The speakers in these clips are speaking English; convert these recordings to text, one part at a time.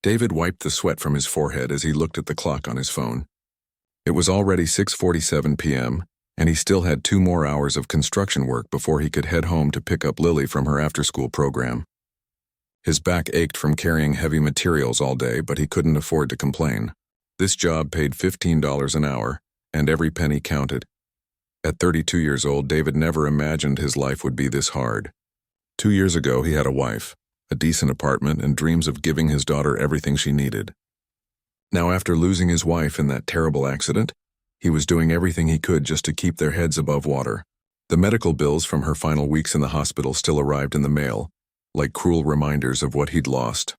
David wiped the sweat from his forehead as he looked at the clock on his phone. It was already 6:47 p.m., and he still had 2 more hours of construction work before he could head home to pick up Lily from her after-school program. His back ached from carrying heavy materials all day, but he couldn't afford to complain. This job paid $15 an hour, and every penny counted. At 32 years old, David never imagined his life would be this hard. 2 years ago, he had a wife, a decent apartment, and dreams of giving his daughter everything she needed. Now, after losing his wife in that terrible accident, he was doing everything he could just to keep their heads above water. The medical bills from her final weeks in the hospital still arrived in the mail, like cruel reminders of what he'd lost.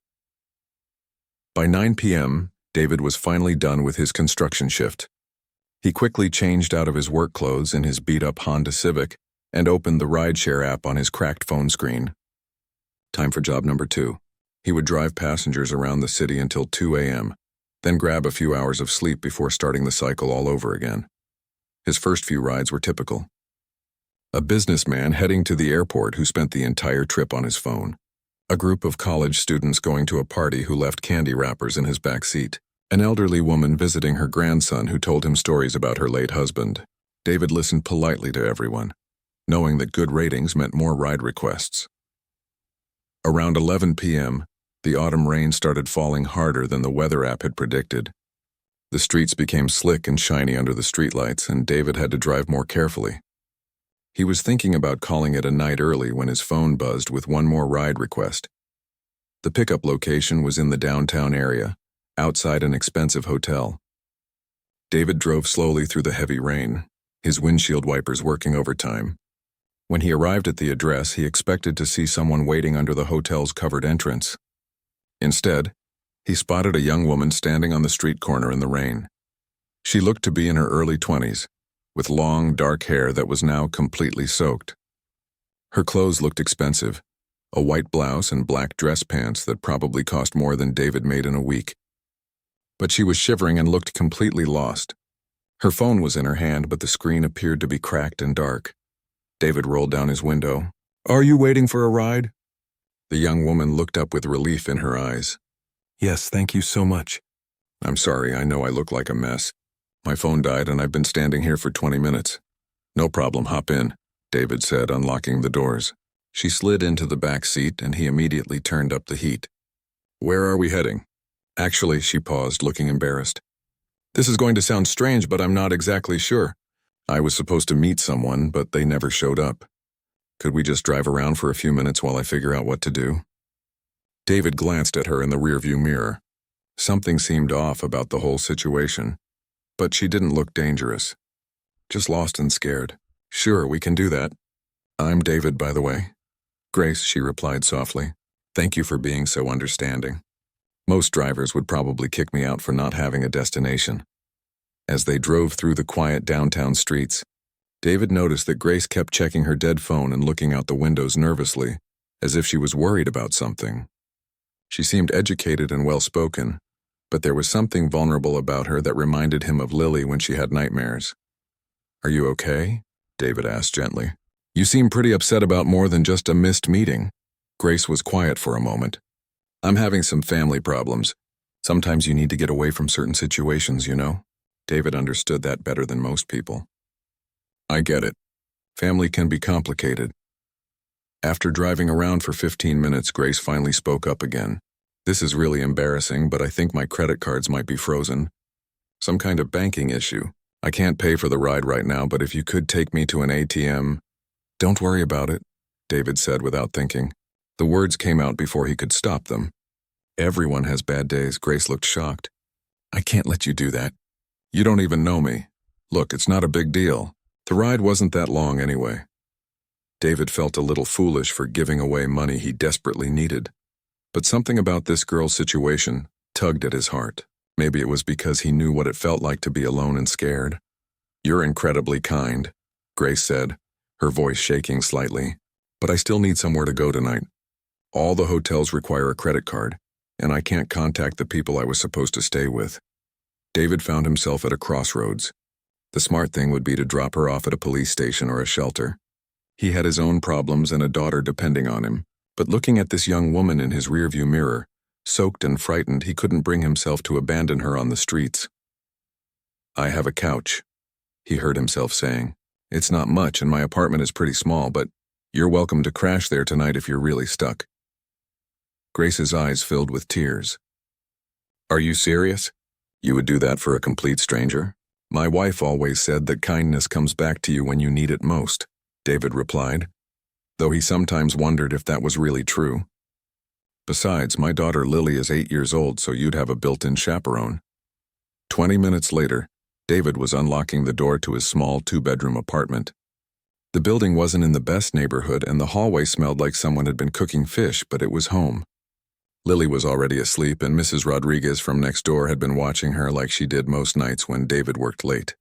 By 9 p.m., David was finally done with his construction shift. He quickly changed out of his work clothes in his beat-up Honda Civic and opened the rideshare app on his cracked phone screen. Time for job number 2. He would drive passengers around the city until 2 a.m., then grab a few hours of sleep before starting the cycle all over again. His first few rides were typical. A businessman heading to the airport who spent the entire trip on his phone. A group of college students going to a party who left candy wrappers in his back seat. An elderly woman visiting her grandson who told him stories about her late husband. David listened politely to everyone, knowing that good ratings meant more ride requests. Around 11 p.m., the autumn rain started falling harder than the weather app had predicted. The streets became slick and shiny under the streetlights, and David had to drive more carefully. He was thinking about calling it a night early when his phone buzzed with one more ride request. The pickup location was in the downtown area, outside an expensive hotel. David drove slowly through the heavy rain, his windshield wipers working overtime. When he arrived at the address, he expected to see someone waiting under the hotel's covered entrance. Instead, he spotted a young woman standing on the street corner in the rain. She looked to be in her early 20s, with long, dark hair that was now completely soaked. Her clothes looked expensive, a white blouse and black dress pants that probably cost more than David made in a week. But she was shivering and looked completely lost. Her phone was in her hand, but the screen appeared to be cracked and dark. David rolled down his window. "Are you waiting for a ride?" The young woman looked up with relief in her eyes. "Yes, thank you so much." "I'm sorry, I know I look like a mess. My phone died and I've been standing here for 20 minutes. "No problem, hop in," David said, unlocking the doors. She slid into the back seat and he immediately turned up the heat. "Where are we heading?" "Actually," she paused, looking embarrassed. "This is going to sound strange, but I'm not exactly sure. I was supposed to meet someone, but they never showed up. Could we just drive around for a few minutes while I figure out what to do?" David glanced at her in the rearview mirror. Something seemed off about the whole situation, but she didn't look dangerous. Just lost and scared. "Sure, we can do that. I'm David, by the way." "Grace," she replied softly. "Thank you for being so understanding. Most drivers would probably kick me out for not having a destination." As they drove through the quiet downtown streets, David noticed that Grace kept checking her dead phone and looking out the windows nervously, as if she was worried about something. She seemed educated and well-spoken, but there was something vulnerable about her that reminded him of Lily when she had nightmares. "Are you okay?" David asked gently. "You seem pretty upset about more than just a missed meeting." Grace was quiet for a moment. "I'm having some family problems. Sometimes you need to get away from certain situations, you know?" David understood that better than most people. "I get it. Family can be complicated." After driving around for 15 minutes, Grace finally spoke up again. "This is really embarrassing, but I think my credit cards might be frozen. Some kind of banking issue. I can't pay for the ride right now, but if you could take me to an ATM..." "Don't worry about it," David said without thinking. The words came out before he could stop them. "Everyone has bad days." Grace looked shocked. "I can't let you do that. You don't even know me. Look, it's not a big deal. The ride wasn't that long anyway." David felt a little foolish for giving away money he desperately needed. But something about this girl's situation tugged at his heart. Maybe it was because he knew what it felt like to be alone and scared. "You're incredibly kind," Grace said, her voice shaking slightly. "But I still need somewhere to go tonight. All the hotels require a credit card, and I can't contact the people I was supposed to stay with." David found himself at a crossroads. The smart thing would be to drop her off at a police station or a shelter. He had his own problems and a daughter depending on him, but looking at this young woman in his rearview mirror Soaked and frightened, he couldn't bring himself to abandon her on the streets. "I have a couch," he heard himself saying. "It's not much and my apartment is pretty small, but you're welcome to crash there tonight if you're really stuck." Grace's eyes filled with tears. "Are you serious? You would do that for a complete stranger?" "My wife always said that kindness comes back to you when you need it most," David replied, though he sometimes wondered if that was really true. "Besides, my daughter Lily is 8 years old, so you'd have a built-in chaperone." 20 minutes later, David was unlocking the door to his small 2-bedroom apartment. The building wasn't in the best neighborhood and the hallway smelled like someone had been cooking fish, but it was home. Lily was already asleep and Mrs. Rodriguez from next door had been watching her like she did most nights when David worked late.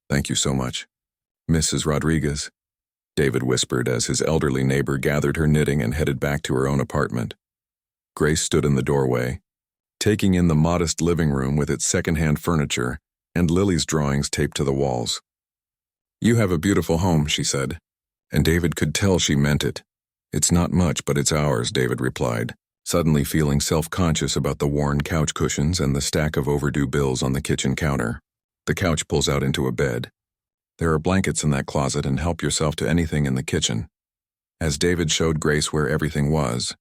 "Thank you so much, Mrs. Rodriguez," David whispered as his elderly neighbor gathered her knitting and headed back to her own apartment. Grace stood in the doorway, taking in the modest living room with its second-hand furniture and Lily's drawings taped to the walls. "You have a beautiful home," she said, and David could tell she meant it. "It's not much, but it's ours," David replied, suddenly feeling self-conscious about the worn couch cushions and the stack of overdue bills on the kitchen counter. The couch pulls out into a bed. "There are blankets in that closet and help yourself to anything in the kitchen." As David showed Grace where everything was,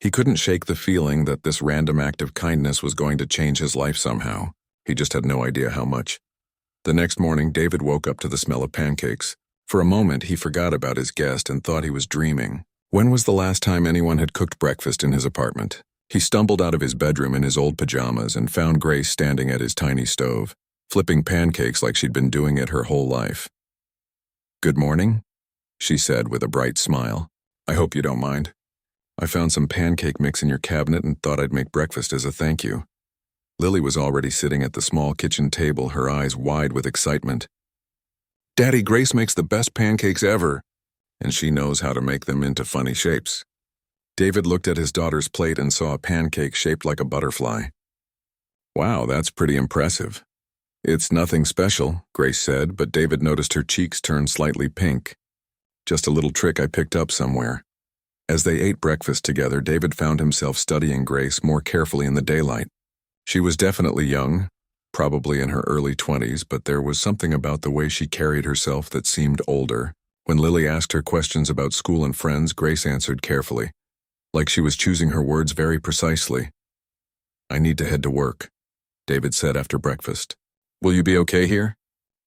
he couldn't shake the feeling that this random act of kindness was going to change his life somehow. He just had no idea how much. The next morning, David woke up to the smell of pancakes. For a moment, he forgot about his guest and thought he was dreaming. When was the last time anyone had cooked breakfast in his apartment? He stumbled out of his bedroom in his old pajamas and found Grace standing at his tiny stove, flipping pancakes like she'd been doing it her whole life. "Good morning," she said with a bright smile. "I hope you don't mind. I found some pancake mix in your cabinet and thought I'd make breakfast as a thank you." Lily was already sitting at the small kitchen table, her eyes wide with excitement. "Daddy, Grace makes the best pancakes ever, and she knows how to make them into funny shapes." David looked at his daughter's plate and saw a pancake shaped like a butterfly. "Wow, that's pretty impressive." "It's nothing special," Grace said, but David noticed her cheeks turn slightly pink. "Just a little trick I picked up somewhere." As they ate breakfast together, David found himself studying Grace more carefully in the daylight. She was definitely young, probably in her early 20s, but there was something about the way she carried herself that seemed older. When Lily asked her questions about school and friends, Grace answered carefully, like she was choosing her words very precisely. "I need to head to work," David said after breakfast. "Will you be okay here?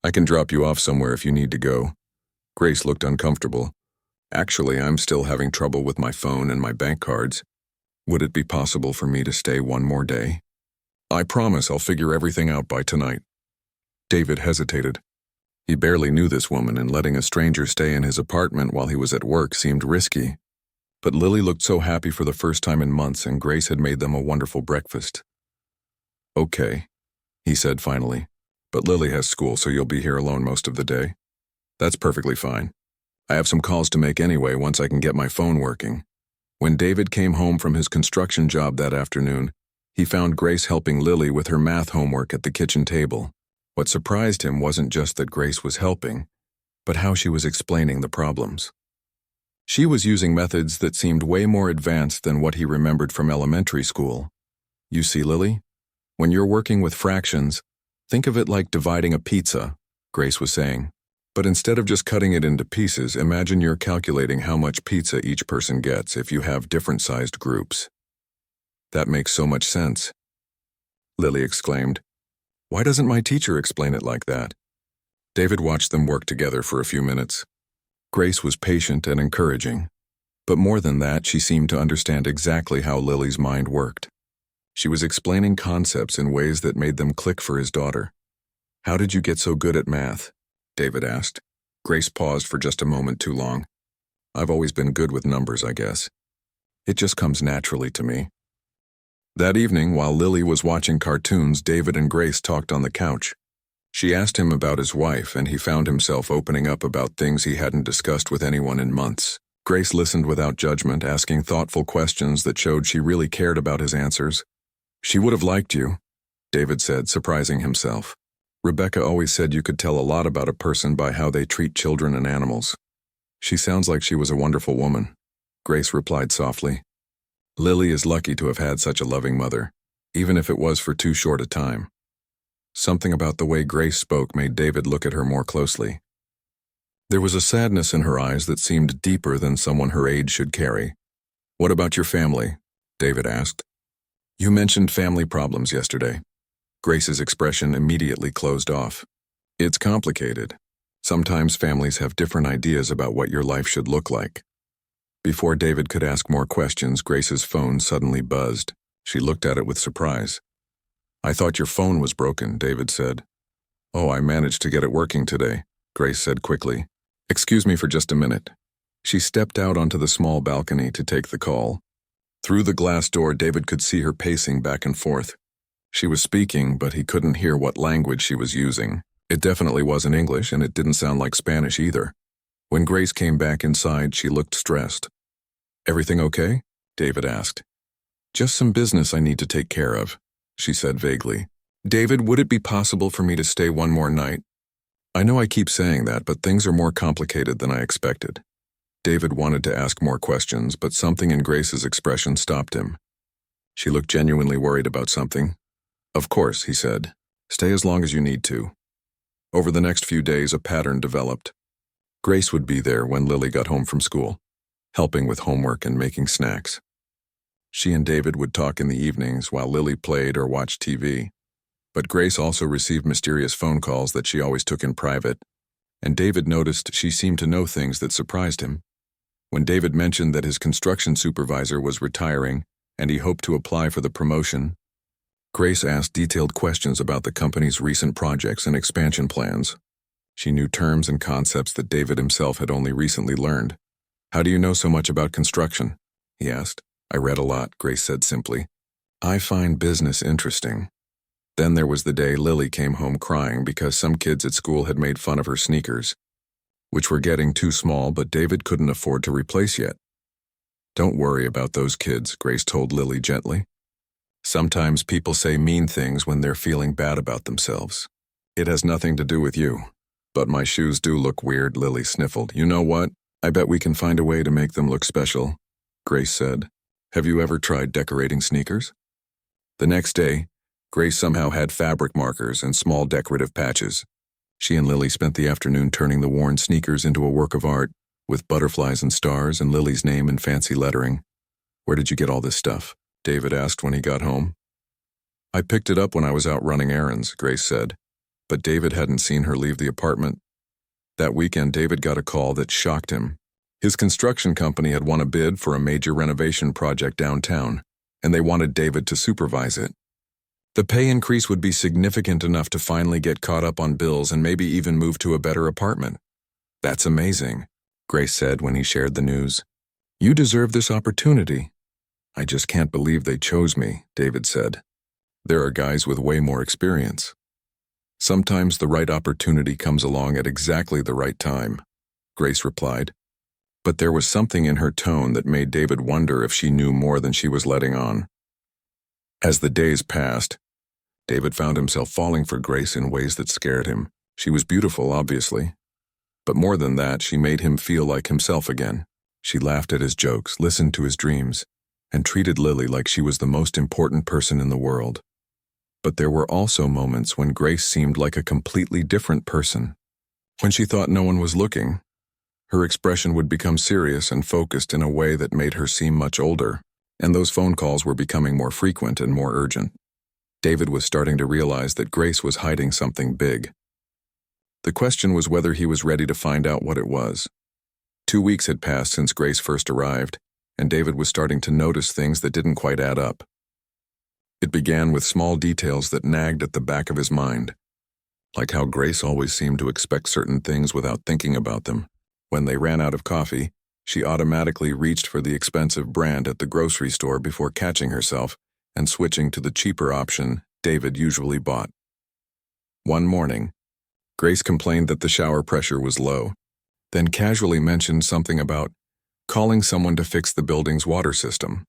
I can drop you off somewhere if you need to go." Grace looked uncomfortable. "Actually, I'm still having trouble with my phone and my bank cards. Would it be possible for me to stay one more day?" "I promise I'll figure everything out by tonight." David hesitated. He barely knew this woman, and letting a stranger stay in his apartment while he was at work seemed risky. But Lily looked so happy for the first time in months, and Grace had made them a wonderful breakfast. "Okay," he said finally, "but Lily has school, so you'll be here alone most of the day." "That's perfectly fine. I have some calls to make anyway once I can get my phone working." When David came home from his construction job that afternoon, he found Grace helping Lily with her math homework at the kitchen table. What surprised him wasn't just that Grace was helping, but how she was explaining the problems. She was using methods that seemed way more advanced than what he remembered from elementary school. "You see, Lily, when you're working with fractions, think of it like dividing a pizza," Grace was saying. "But instead of just cutting it into pieces, imagine you're calculating how much pizza each person gets if you have different-sized groups." "That makes so much sense," Lily exclaimed. "Why doesn't my teacher explain it like that?" David watched them work together for a few minutes. Grace was patient and encouraging, but more than that, she seemed to understand exactly how Lily's mind worked. She was explaining concepts in ways that made them click for his daughter. "How did you get so good at math?" David asked. Grace paused for just a moment too long. "I've always been good with numbers, I guess. It just comes naturally to me." That evening, while Lily was watching cartoons, David and Grace talked on the couch. She asked him about his wife, and he found himself opening up about things he hadn't discussed with anyone in months. Grace listened without judgment, asking thoughtful questions that showed she really cared about his answers. "She would have liked you," David said, surprising himself. "Rebecca always said you could tell a lot about a person by how they treat children and animals." "She sounds like she was a wonderful woman," Grace replied softly. Lily is lucky to have had such a loving mother, even if it was for too short a time. Something about the way Grace spoke made David look at her more closely. There was a sadness in her eyes that seemed deeper than someone her age should carry. "What about your family?" David asked. "You mentioned family problems yesterday." Grace's expression immediately closed off. "It's complicated. Sometimes families have different ideas about what your life should look like." Before David could ask more questions, Grace's phone suddenly buzzed. She looked at it with surprise. "I thought your phone was broken," David said. "Oh, I managed to get it working today," Grace said quickly. "Excuse me for just a minute." She stepped out onto the small balcony to take the call. Through the glass door, David could see her pacing back and forth. She was speaking, but he couldn't hear what language she was using. It definitely wasn't English, and it didn't sound like Spanish either. When Grace came back inside, she looked stressed. "Everything okay?" David asked. "Just some business I need to take care of," she said vaguely. "David, would it be possible for me to stay one more night?" "I know I keep saying that, but things are more complicated than I expected." David wanted to ask more questions, but something in Grace's expression stopped him. She looked genuinely worried about something. "Of course," he said. "Stay as long as you need to." Over the next few days, a pattern developed. Grace would be there when Lily got home from school, helping with homework and making snacks. She and David would talk in the evenings while Lily played or watched TV. But Grace also received mysterious phone calls that she always took in private, and David noticed she seemed to know things that surprised him. When David mentioned that his construction supervisor was retiring and he hoped to apply for the promotion, Grace asked detailed questions about the company's recent projects and expansion plans. She knew terms and concepts that David himself had only recently learned. "How do you know so much about construction?" he asked. "I read a lot," Grace said simply. "I find business interesting." Then there was the day Lily came home crying because some kids at school had made fun of her sneakers, which were getting too small, but David couldn't afford to replace yet. "Don't worry about those kids," Grace told Lily gently. "Sometimes people say mean things when they're feeling bad about themselves. It has nothing to do with you." "But my shoes do look weird," Lily sniffled. "You know what? I bet we can find a way to make them look special," Grace said. "Have you ever tried decorating sneakers?" The next day, Grace somehow had fabric markers and small decorative patches. She and Lily spent the afternoon turning the worn sneakers into a work of art, with butterflies and stars and Lily's name in fancy lettering. "Where did you get all this stuff?" David asked when he got home. "I picked it up when I was out running errands," Grace said, but David hadn't seen her leave the apartment. That weekend, David got a call that shocked him. His construction company had won a bid for a major renovation project downtown, and they wanted David to supervise it. The pay increase would be significant enough to finally get caught up on bills and maybe even move to a better apartment. "That's amazing," Grace said when he shared the news. "You deserve this opportunity." "I just can't believe they chose me," David said. "There are guys with way more experience." "Sometimes the right opportunity comes along at exactly the right time," Grace replied. But there was something in her tone that made David wonder if she knew more than she was letting on. As the days passed, David found himself falling for Grace in ways that scared him. She was beautiful, obviously. But more than that, she made him feel like himself again. She laughed at his jokes, listened to his dreams, and treated Lily like she was the most important person in the world. But there were also moments when Grace seemed like a completely different person. When she thought no one was looking, her expression would become serious and focused in a way that made her seem much older, and those phone calls were becoming more frequent and more urgent. David was starting to realize that Grace was hiding something big. The question was whether he was ready to find out what it was. 2 weeks had passed since Grace first arrived, and David was starting to notice things that didn't quite add up. It began with small details that nagged at the back of his mind, like how Grace always seemed to expect certain things without thinking about them. When they ran out of coffee, she automatically reached for the expensive brand at the grocery store before catching herself and switching to the cheaper option David usually bought. One morning, Grace complained that the shower pressure was low, then casually mentioned something about calling someone to fix the building's water system.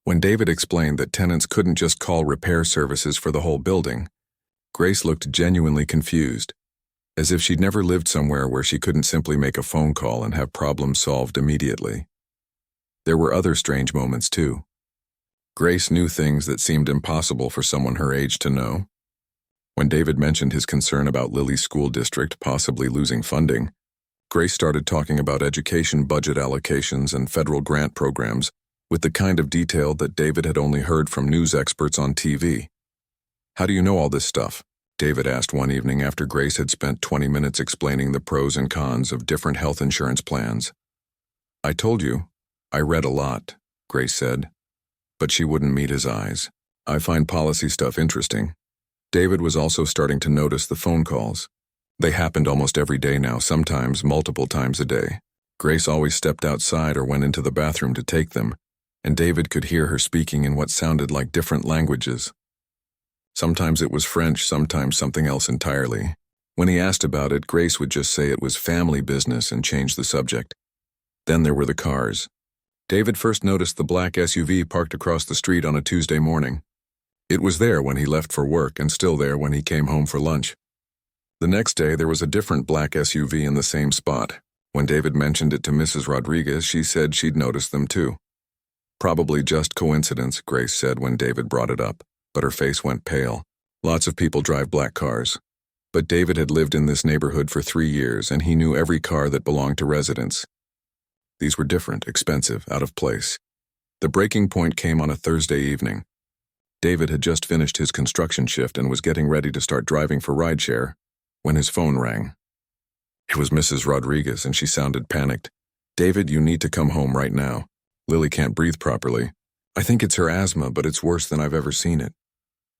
When David explained that tenants couldn't just call repair services for the whole building, Grace looked genuinely confused, as if she'd never lived somewhere where she couldn't simply make a phone call and have problems solved immediately. There were other strange moments too. Grace knew things that seemed impossible for someone her age to know. When David mentioned his concern about Lily's school district possibly losing funding, Grace started talking about education budget allocations and federal grant programs with the kind of detail that David had only heard from news experts on TV. "How do you know all this stuff?" David asked one evening after Grace had spent 20 minutes explaining the pros and cons of different health insurance plans. "I told you, I read a lot," Grace said, but she wouldn't meet his eyes. "I find policy stuff interesting." David was also starting to notice the phone calls. They happened almost every day now, sometimes multiple times a day. Grace always stepped outside or went into the bathroom to take them, and David could hear her speaking in what sounded like different languages. Sometimes it was French, sometimes something else entirely. When he asked about it, Grace would just say it was family business and change the subject. Then there were the cars. David first noticed the black SUV parked across the street on a Tuesday morning. It was there when he left for work and still there when he came home for lunch. The next day, there was a different black SUV in the same spot. When David mentioned it to Mrs. Rodriguez, she said she'd noticed them too. "Probably just coincidence," Grace said when David brought it up, but her face went pale. Lots of people drive black cars. But David had lived in this neighborhood for 3 years, and he knew every car that belonged to residents. These were different, expensive, out of place. The breaking point came on a Thursday evening. David had just finished his construction shift and was getting ready to start driving for rideshare when his phone rang. It was Mrs. Rodriguez, and she sounded panicked. "David, you need to come home right now. Lily can't breathe properly. I think it's her asthma, but it's worse than I've ever seen it."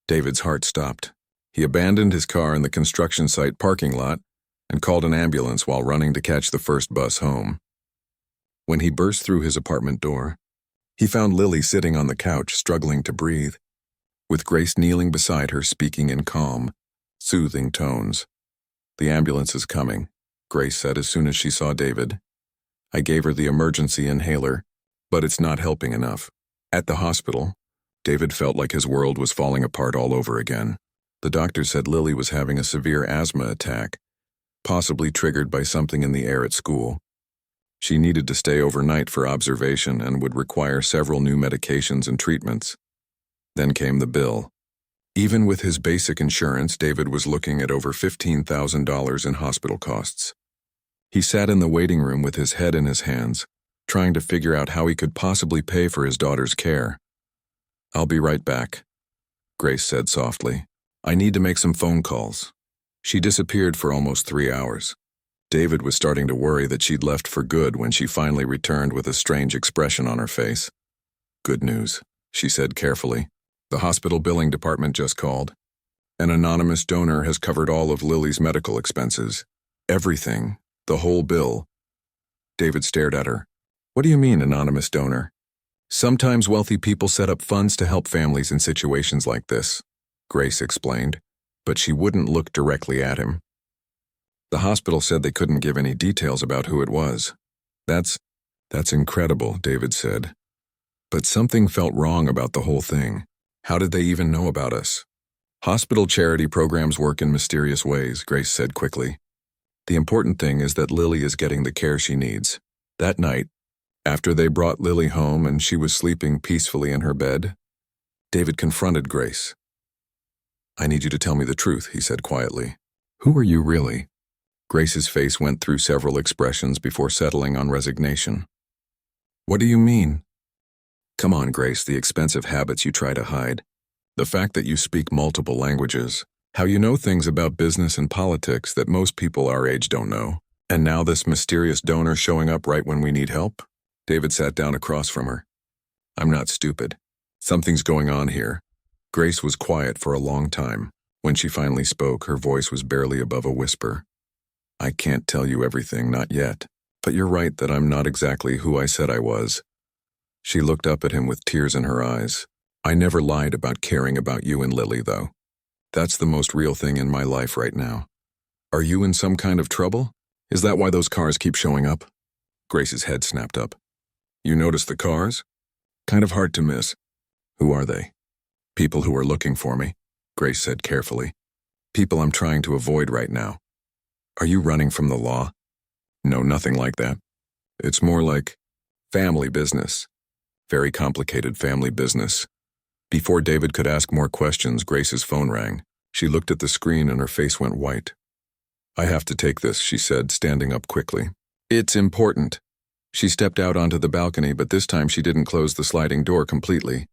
David's heart stopped. He abandoned his car in the construction site parking lot and called an ambulance while running to catch the first bus home. When he burst through his apartment door, he found Lily sitting on the couch, struggling to breathe, with Grace kneeling beside her, speaking in calm, soothing tones. "The ambulance is coming," Grace said as soon as she saw David. "I gave her the emergency inhaler, but it's not helping enough." At the hospital, David felt like his world was falling apart all over again. The doctor said Lily was having a severe asthma attack, possibly triggered by something in the air at school. She needed to stay overnight for observation and would require several new medications and treatments. Then came the bill. Even with his basic insurance, David was looking at over $15,000 in hospital costs. He sat in the waiting room with his head in his hands, trying to figure out how he could possibly pay for his daughter's care. "I'll be right back," Grace said softly. "I need to make some phone calls." She disappeared for almost 3 hours. David was starting to worry that she'd left for good when she finally returned with a strange expression on her face. "Good news," she said carefully. "The hospital billing department just called. An anonymous donor has covered all of Lily's medical expenses. Everything, the whole bill." David stared at her. "What do you mean, anonymous donor?" "Sometimes wealthy people set up funds to help families in situations like this," Grace explained, but she wouldn't look directly at him. "The hospital said they couldn't give any details about who it was." That's incredible," David said. But something felt wrong about the whole thing. How did they even know about us? "Hospital charity programs work in mysterious ways," Grace said quickly. "The important thing is that Lily is getting the care she needs." That night, after they brought Lily home and she was sleeping peacefully in her bed, David confronted Grace. "I need you to tell me the truth," he said quietly. "Who are you really?" Grace's face went through several expressions before settling on resignation. "What do you mean?" "Come on, Grace, the expensive habits you try to hide. The fact that you speak multiple languages. How you know things about business and politics that most people our age don't know. And now this mysterious donor showing up right when we need help?" David sat down across from her. "I'm not stupid. Something's going on here." Grace was quiet for a long time. When she finally spoke, her voice was barely above a whisper. "I can't tell you everything, not yet. But you're right that I'm not exactly who I said I was." She looked up at him with tears in her eyes. "I never lied about caring about you and Lily, though. That's the most real thing in my life right now. Are you in some kind of trouble? Is that why those cars keep showing up?" Grace's head snapped up. "You noticed the cars? Kind of hard to miss." "Who are they?" "People who are looking for me," Grace said carefully. "People I'm trying to avoid right now." "Are you running from the law?" "No, nothing like that. It's more like family business. Very complicated family business. Before David could ask more questions, Grace's phone rang. She looked at the screen and her face went white. "I have to take this," she said, standing up quickly. "It's important." She stepped out onto the balcony, but this time she didn't close the sliding door completely.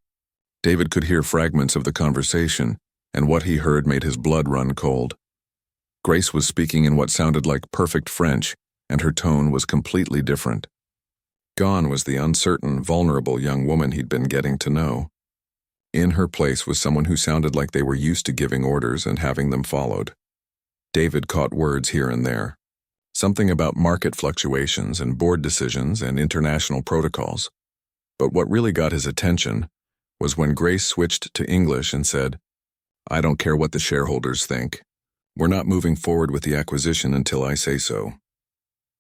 David could hear fragments of the conversation, and what he heard made his blood run cold. Grace was speaking in what sounded like perfect French, and her tone was completely different. Gone was the uncertain, vulnerable young woman he'd been getting to know. In her place was someone who sounded like they were used to giving orders and having them followed. David caught words here and there. Something about market fluctuations and board decisions and international protocols. But what really got his attention was when Grace switched to English and said, "I don't care what the shareholders think. We're not moving forward with the acquisition until I say so."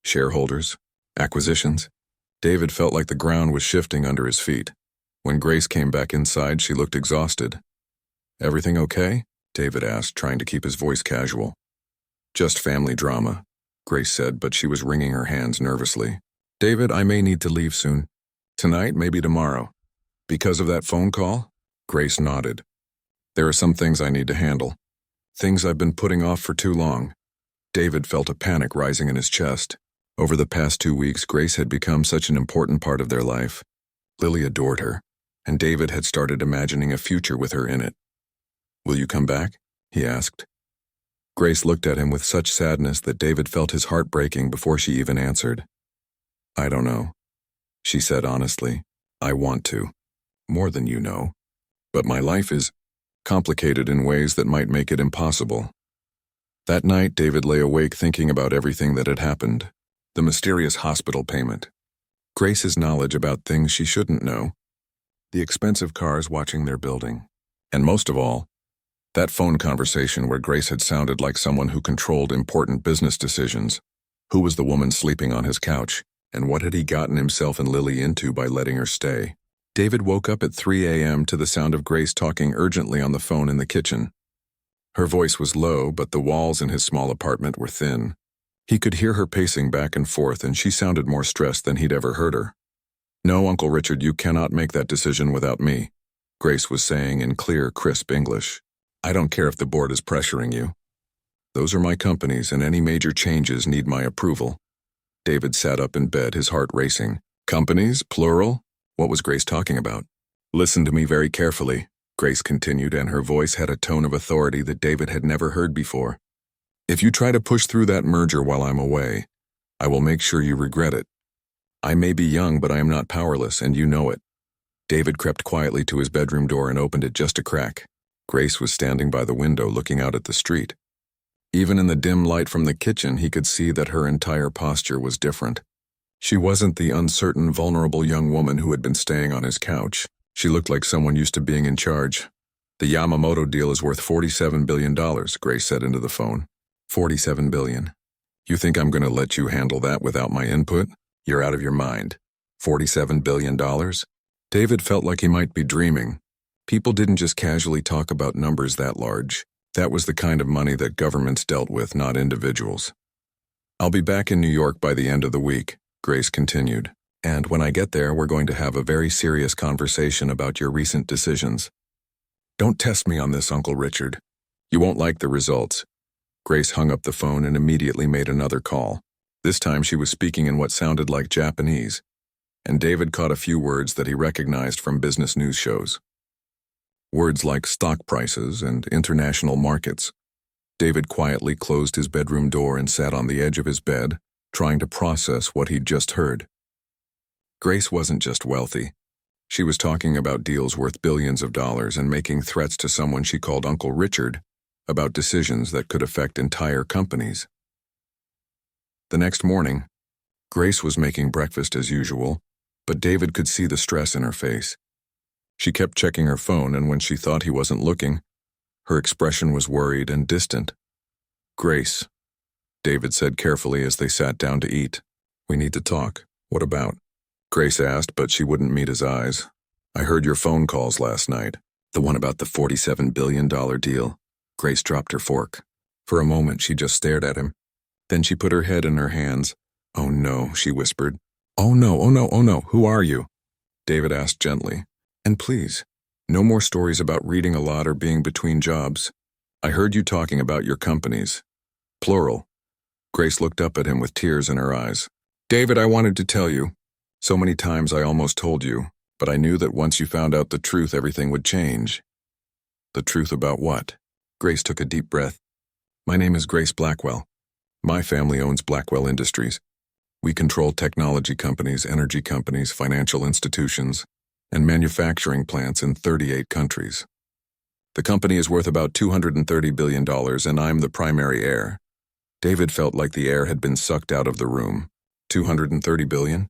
Shareholders? Acquisitions? David felt like the ground was shifting under his feet. When Grace came back inside, she looked exhausted. "Everything okay?" David asked, trying to keep his voice casual. "Just family drama," Grace said, but she was wringing her hands nervously. "David, I may need to leave soon. Tonight, maybe tomorrow." "Because of that phone call?" Grace nodded. "There are some things I need to handle. Things I've been putting off for too long." David felt a panic rising in his chest. Over the past 2 weeks, Grace had become such an important part of their life. Lily adored her, and David had started imagining a future with her in it. "Will you come back?" he asked. Grace looked at him with such sadness that David felt his heart breaking before she even answered. "I don't know," she said honestly. "I want to. More than you know. But my life is complicated in ways that might make it impossible." That night, David lay awake thinking about everything that had happened. The mysterious hospital payment. Grace's knowledge about things she shouldn't know. The expensive cars watching their building. And most of all, that phone conversation where Grace had sounded like someone who controlled important business decisions. Who was the woman sleeping on his couch, and what had he gotten himself and Lily into by letting her stay? David woke up at 3 a.m. to the sound of Grace talking urgently on the phone in the kitchen. Her voice was low, but the walls in his small apartment were thin. He could hear her pacing back and forth, and she sounded more stressed than he'd ever heard her. "No, Uncle Richard, you cannot make that decision without me," Grace was saying in clear, crisp English. "I don't care if the board is pressuring you. Those are my companies, and any major changes need my approval." David sat up in bed, his heart racing. "Companies? Plural? What was Grace talking about?" "Listen to me very carefully," Grace continued, and her voice had a tone of authority that David had never heard before. "If you try to push through that merger while I'm away, I will make sure you regret it. I may be young, but I am not powerless, and you know it." David crept quietly to his bedroom door and opened it just a crack. Grace was standing by the window looking out at the street. Even in the dim light from the kitchen, he could see that her entire posture was different. She wasn't the uncertain, vulnerable young woman who had been staying on his couch. She looked like someone used to being in charge. "The Yamamoto deal is worth $47 billion, Grace said into the phone. $47 billion. You think I'm going to let you handle that without my input? You're out of your mind. $47 billion? David felt like he might be dreaming. People didn't just casually talk about numbers that large. That was the kind of money that governments dealt with, not individuals. "I'll be back in New York by the end of the week," Grace continued. "And when I get there, we're going to have a very serious conversation about your recent decisions. Don't test me on this, Uncle Richard. You won't like the results." Grace hung up the phone and immediately made another call. This time she was speaking in what sounded like Japanese, and David caught a few words that he recognized from business news shows. Words like stock prices and international markets. David quietly closed his bedroom door and sat on the edge of his bed, trying to process what he'd just heard. Grace wasn't just wealthy. She was talking about deals worth billions of dollars and making threats to someone she called Uncle Richard about decisions that could affect entire companies. The next morning, Grace was making breakfast as usual, but David could see the stress in her face. She kept checking her phone, and when she thought he wasn't looking, her expression was worried and distant. "Grace," David said carefully as they sat down to eat. "We need to talk." "What about?" Grace asked, but she wouldn't meet his eyes. "I heard your phone calls last night. The one about the $47 billion deal." Grace dropped her fork. For a moment, she just stared at him. Then she put her head in her hands. "Oh no," she whispered. "Oh no, oh no, oh no, who are you?" David asked gently. "And please, No more stories about reading a lot or being between jobs. I heard you talking about your companies. Plural. Grace looked up at him with tears in her eyes. David, I wanted to tell you. So many times I almost told you, but I knew that once you found out the truth, everything would change. The truth about what? Grace took a deep breath. My name is Grace Blackwell. My family owns Blackwell Industries. We control technology companies, energy companies, financial institutions, and manufacturing plants in 38 countries. The company is worth about $230 billion, and I'm the primary heir. David felt like the air had been sucked out of the room. 230 billion?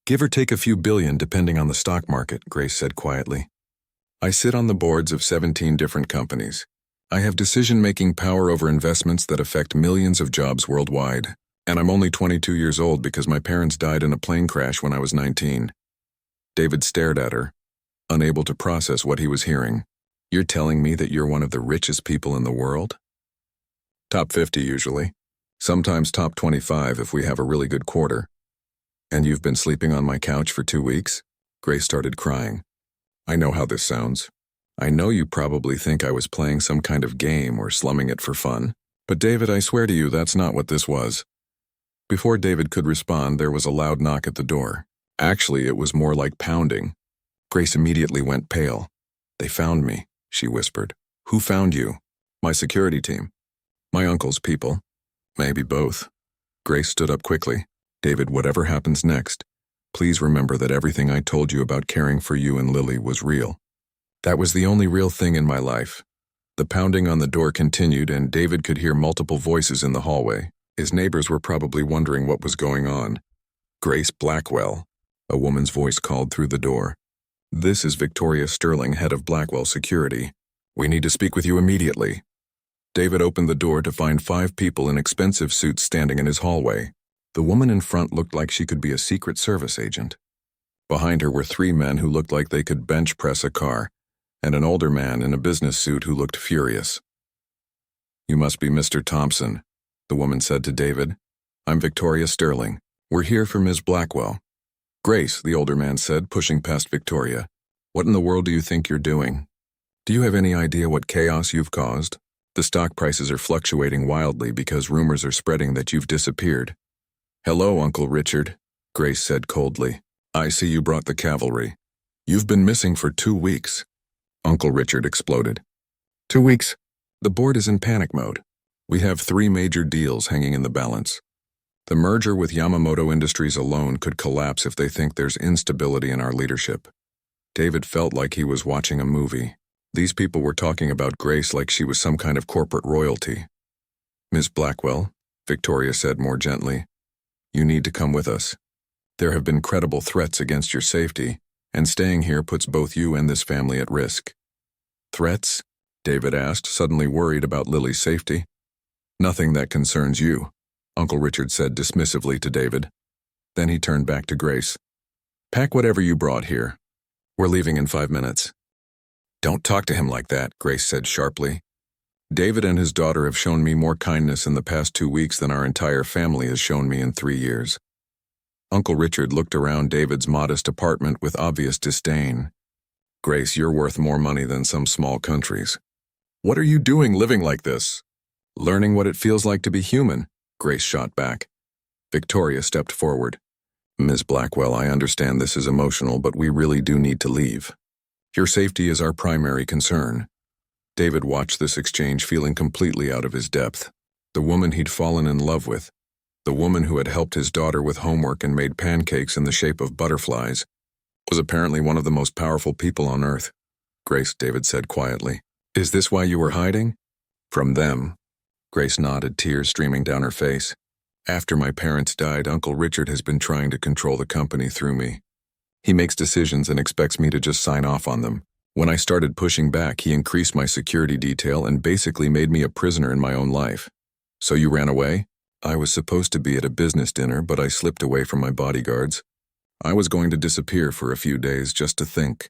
Give or take a few billion depending on the stock market, Grace said quietly. I sit on the boards of 17 different companies. I have decision-making power over investments that affect millions of jobs worldwide. And I'm only 22 years old because my parents died in a plane crash when I was 19. David stared at her, unable to process what he was hearing. You're telling me that you're one of the richest people in the world? Top 50 usually. Sometimes top 25 if we have a really good quarter. And you've been sleeping on my couch for 2 weeks? Grace started crying. I know how this sounds. I know you probably think I was playing some kind of game or slumming it for fun. But David, I swear to you that's not what this was. Before David could respond, there was a loud knock at the door. Actually, it was more like pounding. Grace immediately went pale. They found me, she whispered. Who found you? My security team. My uncle's people. Maybe both. Grace stood up quickly. David, whatever happens next, please remember that everything I told you about caring for you and Lily was real. That was the only real thing in my life. The pounding on the door continued, and David could hear multiple voices in the hallway. His neighbors were probably wondering what was going on. Grace Blackwell, a woman's voice called through the door. This is Victoria Sterling, head of Blackwell Security. We need to speak with you immediately. David opened the door to find 5 people in expensive suits standing in his hallway. The woman in front looked like she could be a Secret Service agent. Behind her were 3 men who looked like they could bench press a car, and an older man in a business suit who looked furious. You must be Mr. Thompson, the woman said to David. I'm Victoria Sterling. We're here for Ms. Blackwell. Grace, the older man said, pushing past Victoria. What in the world do you think you're doing? Do you have any idea what chaos you've caused? The stock prices are fluctuating wildly because rumors are spreading that you've disappeared. Hello, Uncle Richard, Grace said coldly. I see you brought the cavalry. You've been missing for 2 weeks. Uncle Richard exploded. 2 weeks? The board is in panic mode. We have 3 major deals hanging in the balance. The merger with Yamamoto Industries alone could collapse if they think there's instability in our leadership. David felt like he was watching a movie. These people were talking about Grace like she was some kind of corporate royalty. Ms. Blackwell, Victoria said more gently, you need to come with us. There have been credible threats against your safety, and staying here puts both you and this family at risk. Threats? David asked, suddenly worried about Lily's safety. Nothing that concerns you, Uncle Richard said dismissively to David. Then he turned back to Grace. Pack whatever you brought here. We're leaving in 5 minutes. Don't talk to him like that, Grace said sharply. David and his daughter have shown me more kindness in the past 2 weeks than our entire family has shown me in 3 years. Uncle Richard looked around David's modest apartment with obvious disdain. Grace, you're worth more money than some small countries. What are you doing living like this? Learning what it feels like to be human, Grace shot back. Victoria stepped forward. Ms. Blackwell, I understand this is emotional, but we really do need to leave. Your safety is our primary concern. David watched this exchange feeling completely out of his depth. The woman he'd fallen in love with, the woman who had helped his daughter with homework and made pancakes in the shape of butterflies, was apparently one of the most powerful people on earth. Grace, David said quietly. Is this why you were hiding? From them. Grace nodded, tears streaming down her face. After my parents died, Uncle Richard has been trying to control the company through me. He makes decisions and expects me to just sign off on them. When I started pushing back, he increased my security detail and basically made me a prisoner in my own life. So you ran away? I was supposed to be at a business dinner, but I slipped away from my bodyguards. I was going to disappear for a few days just to think.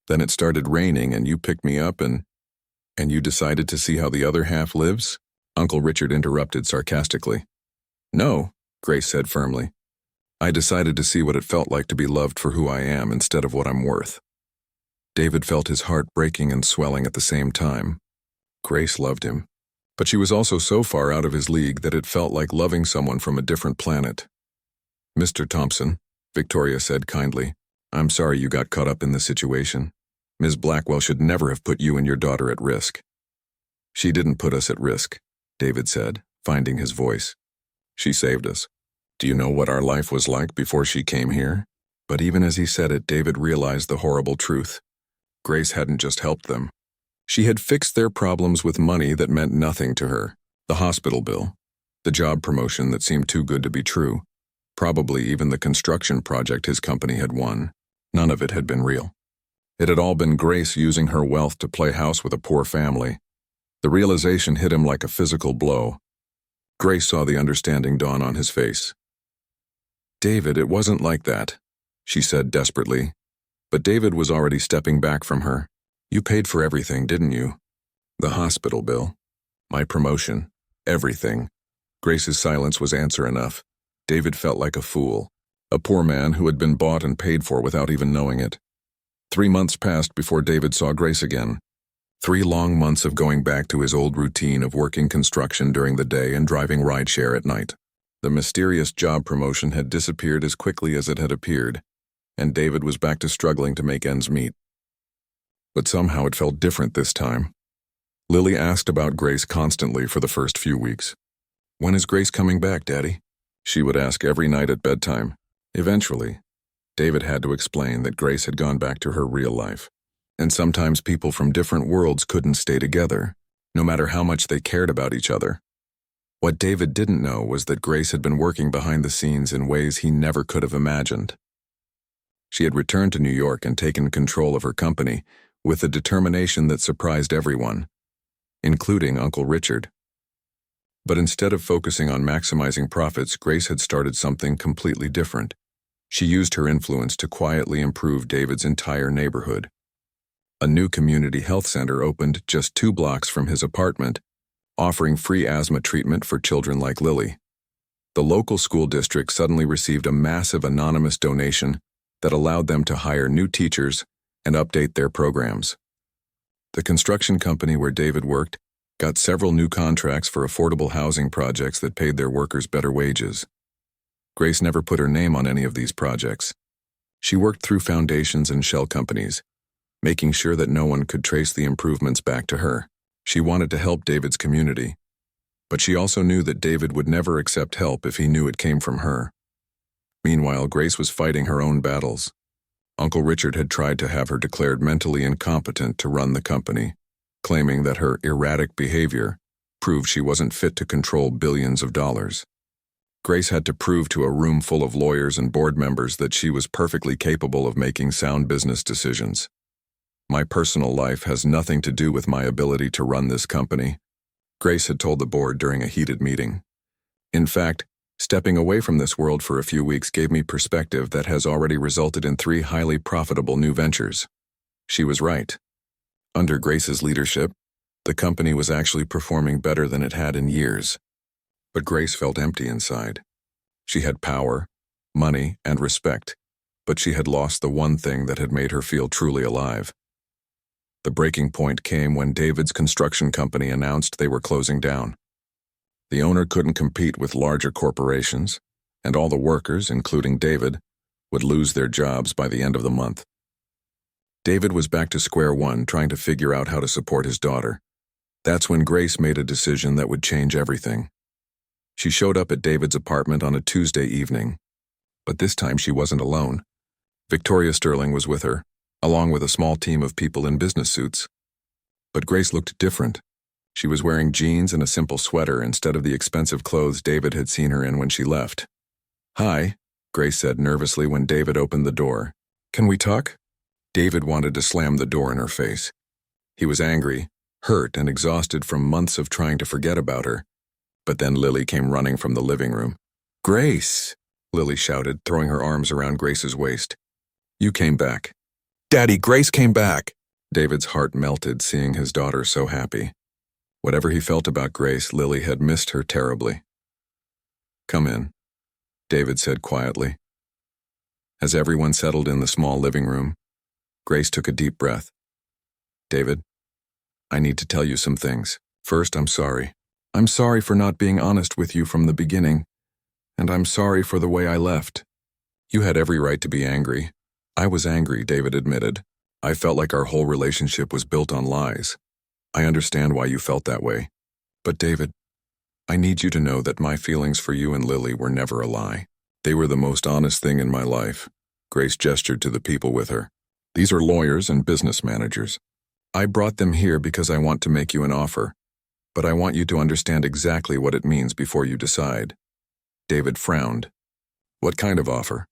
Then it started raining and you picked me up and you decided to see how the other half lives? Uncle Richard interrupted sarcastically. No, Grace said firmly. I decided to see what it felt like to be loved for who I am instead of what I'm worth. David felt his heart breaking and swelling at the same time. Grace loved him, but she was also so far out of his league that it felt like loving someone from a different planet. "Mr. Thompson," Victoria said kindly, "I'm sorry you got caught up in the situation. Ms. Blackwell should never have put you and your daughter at risk." "She didn't put us at risk," David said, finding his voice. "She saved us. Do you know what our life was like before she came here?" But even as he said it, David realized the horrible truth. Grace hadn't just helped them. She had fixed their problems with money that meant nothing to her. The hospital bill, the job promotion that seemed too good to be true, probably even the construction project his company had won. None of it had been real. It had all been Grace using her wealth to play house with a poor family. The realization hit him like a physical blow. Grace saw the understanding dawn on his face. "David, it wasn't like that," she said desperately. But David was already stepping back from her. "You paid for everything, didn't you? The hospital bill, my promotion, everything." Grace's silence was answer enough. David felt like a fool, a poor man who had been bought and paid for without even knowing it. 3 months passed before David saw Grace again. 3 long months of going back to his old routine of working construction during the day and driving rideshare at night. The mysterious job promotion had disappeared as quickly as it had appeared, and David was back to struggling to make ends meet. But somehow it felt different this time. Lily asked about Grace constantly for the first few weeks. "When is Grace coming back, Daddy?" She would ask every night at bedtime. Eventually, David had to explain that Grace had gone back to her real life. And sometimes people from different worlds couldn't stay together, no matter how much they cared about each other. What David didn't know was that Grace had been working behind the scenes in ways he never could have imagined. She had returned to New York and taken control of her company with a determination that surprised everyone, including Uncle Richard. But instead of focusing on maximizing profits, Grace had started something completely different. She used her influence to quietly improve David's entire neighborhood. A new community health center opened just 2 blocks from his apartment, offering free asthma treatment for children like Lily. The local school district suddenly received a massive anonymous donation that allowed them to hire new teachers and update their programs. The construction company where David worked got several new contracts for affordable housing projects that paid their workers better wages. Grace never put her name on any of these projects. She worked through foundations and shell companies, making sure that no one could trace the improvements back to her. She wanted to help David's community, but she also knew that David would never accept help if he knew it came from her. Meanwhile, Grace was fighting her own battles. Uncle Richard had tried to have her declared mentally incompetent to run the company, claiming that her erratic behavior proved she wasn't fit to control billions of dollars. Grace had to prove to a room full of lawyers and board members that she was perfectly capable of making sound business decisions. "My personal life has nothing to do with my ability to run this company," Grace had told the board during a heated meeting. "In fact, stepping away from this world for a few weeks gave me perspective that has already resulted in 3 highly profitable new ventures." She was right. Under Grace's leadership, the company was actually performing better than it had in years. But Grace felt empty inside. She had power, money, and respect, but she had lost the one thing that had made her feel truly alive. The breaking point came when David's construction company announced they were closing down. The owner couldn't compete with larger corporations, and all the workers, including David, would lose their jobs by the end of the month. David was back to square one, trying to figure out how to support his daughter. That's when Grace made a decision that would change everything. She showed up at David's apartment on a Tuesday evening. But this time she wasn't alone. Victoria Sterling was with her, along with a small team of people in business suits. But Grace looked different. She was wearing jeans and a simple sweater instead of the expensive clothes David had seen her in when she left. "Hi," Grace said nervously when David opened the door. "Can we talk?" David wanted to slam the door in her face. He was angry, hurt, and exhausted from months of trying to forget about her. But then Lily came running from the living room. "Grace!" Lily shouted, throwing her arms around Grace's waist. "You came back." "Daddy, Grace came back!" David's heart melted seeing his daughter so happy. Whatever he felt about Grace, Lily had missed her terribly. "Come in," David said quietly. As everyone settled in the small living room, Grace took a deep breath. David, I need to tell you some things. First, I'm sorry. I'm sorry for not being honest with you from the beginning, and I'm sorry for the way I left. You had every right to be angry. I was angry, David admitted. I felt like our whole relationship was built on lies. I understand why you felt that way. But David, I need you to know that my feelings for you and Lily were never a lie. They were the most honest thing in my life. Grace gestured to the people with her. These are lawyers and business managers. I brought them here because I want to make you an offer, but I want you to understand exactly what it means before you decide. David frowned. What kind of offer?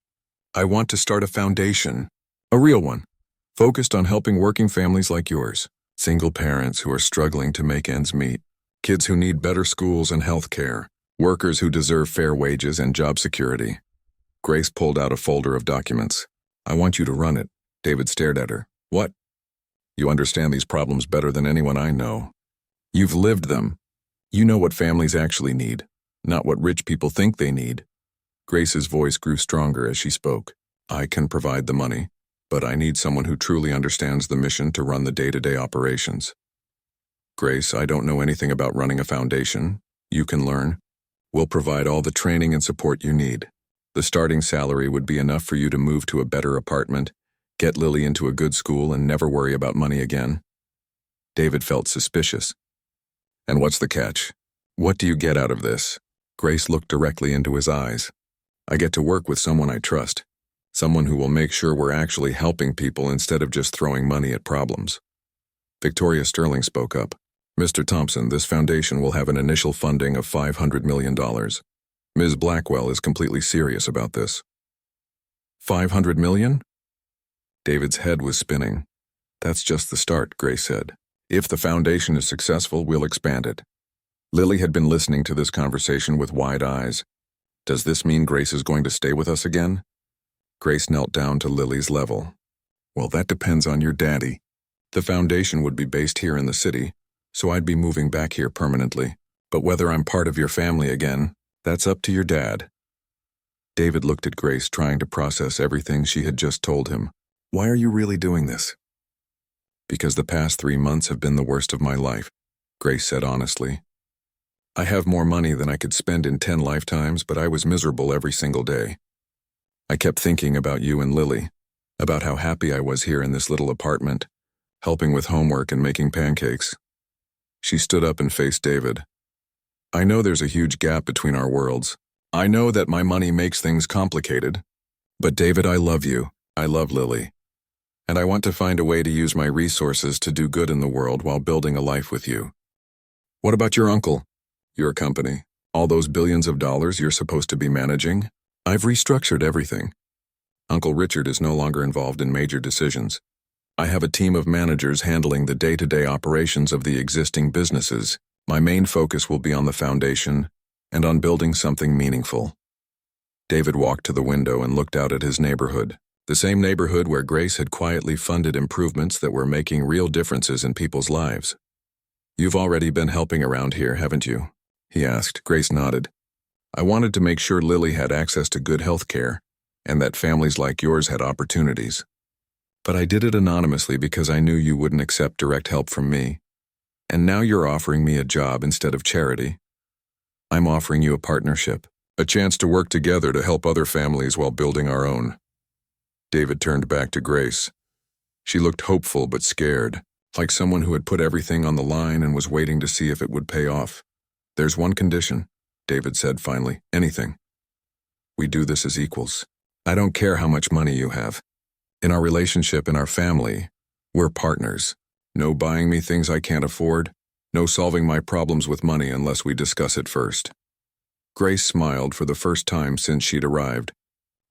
I want to start a foundation, a real one, focused on helping working families like yours, single parents who are struggling to make ends meet, kids who need better schools and health care, workers who deserve fair wages and job security. Grace pulled out a folder of documents. I want you to run it. David stared at her. What? You understand these problems better than anyone I know. You've lived them. You know what families actually need, not what rich people think they need. Grace's voice grew stronger as she spoke. I can provide the money, but I need someone who truly understands the mission to run the day-to-day operations. Grace, I don't know anything about running a foundation. You can learn. We'll provide all the training and support you need. The starting salary would be enough for you to move to a better apartment, get Lily into a good school, and never worry about money again. David felt suspicious. And what's the catch? What do you get out of this? Grace looked directly into his eyes. I get to work with someone I trust, someone who will make sure we're actually helping people instead of just throwing money at problems. Victoria Sterling spoke up. Mr. Thompson, this foundation will have an initial funding of $500 million. Ms. Blackwell is completely serious about this. $500 million? David's head was spinning. That's just the start, Grace said. If the foundation is successful, we'll expand it. Lily had been listening to this conversation with wide eyes. Does this mean Grace is going to stay with us again? Grace knelt down to Lily's level. Well, that depends on your daddy. The foundation would be based here in the city, so I'd be moving back here permanently. But whether I'm part of your family again, that's up to your dad. David looked at Grace, trying to process everything she had just told him. Why are you really doing this? Because the past 3 months have been the worst of my life, Grace said honestly. I have more money than I could spend in 10 lifetimes, but I was miserable every single day. I kept thinking about you and Lily, about how happy I was here in this little apartment, helping with homework and making pancakes. She stood up and faced David. I know there's a huge gap between our worlds. I know that my money makes things complicated. But David, I love you. I love Lily. And I want to find a way to use my resources to do good in the world while building a life with you. What about your uncle? Your company, all those billions of dollars you're supposed to be managing? I've restructured everything. Uncle Richard is no longer involved in major decisions. I have a team of managers handling the day-to-day operations of the existing businesses. My main focus will be on the foundation and on building something meaningful. David walked to the window and looked out at his neighborhood, the same neighborhood where Grace had quietly funded improvements that were making real differences in people's lives. You've already been helping around here, haven't you? He asked. Grace nodded. I wanted to make sure Lily had access to good health care and that families like yours had opportunities. But I did it anonymously because I knew you wouldn't accept direct help from me. And now you're offering me a job instead of charity. I'm offering you a partnership, a chance to work together to help other families while building our own. David turned back to Grace. She looked hopeful but scared, like someone who had put everything on the line and was waiting to see if it would pay off. There's one condition, David said finally. Anything. We do this as equals. I don't care how much money you have. In our relationship, in our family, we're partners. No buying me things I can't afford. No solving my problems with money unless we discuss it first. Grace smiled for the first time since she'd arrived.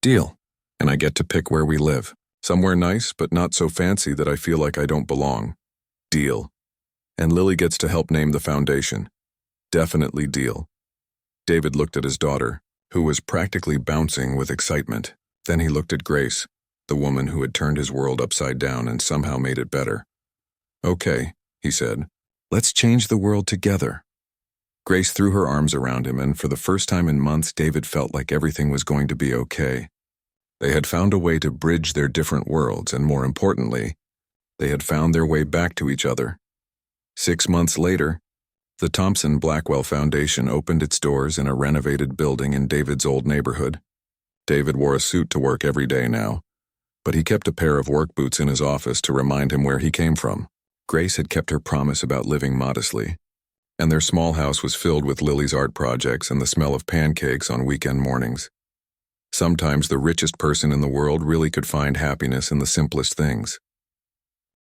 Deal. And I get to pick where we live. Somewhere nice, but not so fancy that I feel like I don't belong. Deal. And Lily gets to help name the foundation. Definitely deal. David looked at his daughter, who was practically bouncing with excitement. Then he looked at Grace, the woman who had turned his world upside down and somehow made it better. Okay, he said. Let's change the world together. Grace threw her arms around him, and for the first time in months, David felt like everything was going to be okay. They had found a way to bridge their different worlds, and more importantly, they had found their way back to each other. 6 months later, the Thompson Blackwell Foundation opened its doors in a renovated building in David's old neighborhood. David wore a suit to work every day now, but he kept a pair of work boots in his office to remind him where he came from. Grace had kept her promise about living modestly, and their small house was filled with Lily's art projects and the smell of pancakes on weekend mornings. Sometimes the richest person in the world really could find happiness in the simplest things.